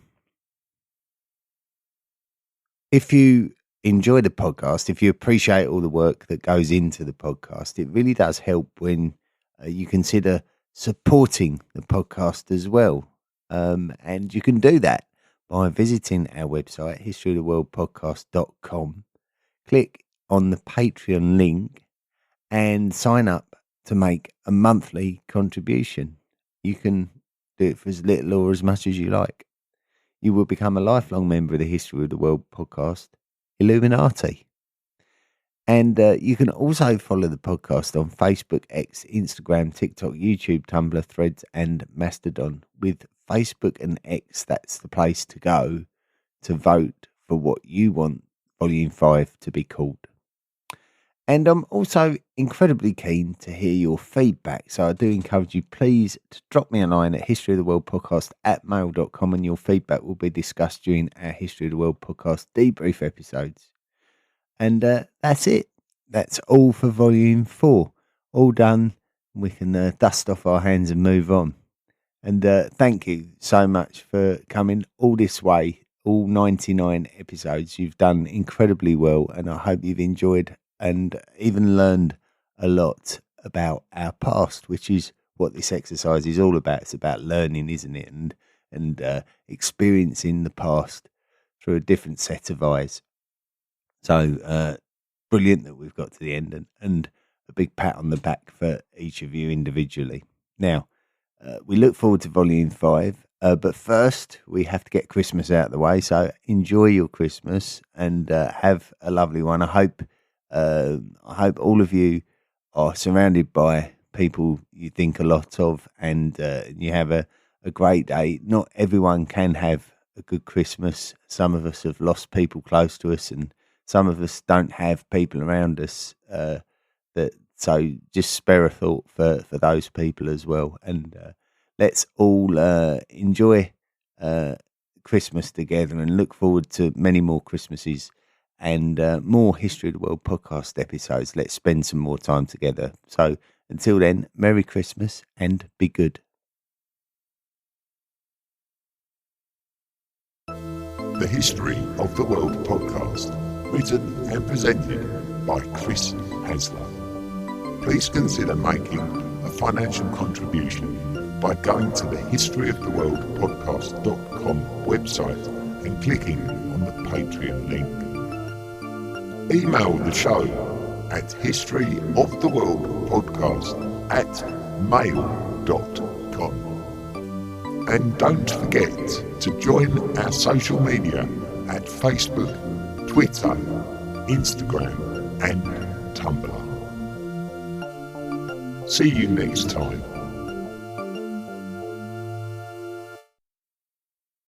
If you enjoy the podcast, if you appreciate all the work that goes into the podcast, it really does help when you consider supporting the podcast as well. And you can do that by visiting our website, historyoftheworldpodcast.com. Click on the Patreon link and sign up to make a monthly contribution. You can do it for as little or as much as you like. You will become a lifelong member of the History of the World podcast Illuminati. And you can also follow the podcast on Facebook, X, Instagram, TikTok, YouTube, Tumblr, Threads, and Mastodon. With Facebook and X, that's the place to go to vote for what you want Volume 5 to be called. And I'm also incredibly keen to hear your feedback. So I do encourage you, please, to drop me a line at historyoftheworldpodcast@mail.com, and your feedback will be discussed during our History of the World podcast debrief episodes. And that's it. That's all for volume 4. All done. We can dust off our hands and move on. And thank you so much for coming all this way, all 99 episodes. You've done incredibly well, and I hope you've enjoyed and even learned a lot about our past, which is what this exercise is all about. It's about learning, isn't it? And experiencing the past through a different set of eyes. So brilliant that we've got to the end, and a big pat on the back for each of you individually. Now, we look forward to volume 5, But first, we have to get Christmas out of the way. So enjoy your Christmas and have a lovely one. I hope all of you are surrounded by people you think a lot of, and you have a great day. Not everyone can have a good Christmas. Some of us have lost people close to us, and some of us don't have people around us. So just spare a thought for those people as well, and let's all enjoy Christmas together and look forward to many more Christmases and more History of the World podcast episodes. Let's spend some more time together. So until then, Merry Christmas and be good. The History of the World podcast, written and presented by Chris Hasler. Please consider making a financial contribution by going to the historyoftheworldpodcast.com website and clicking on the Patreon link. Email the show at historyoftheworldpodcast@mail.com. And don't forget to join our social media at Facebook, Twitter, Instagram and Tumblr. See you next time.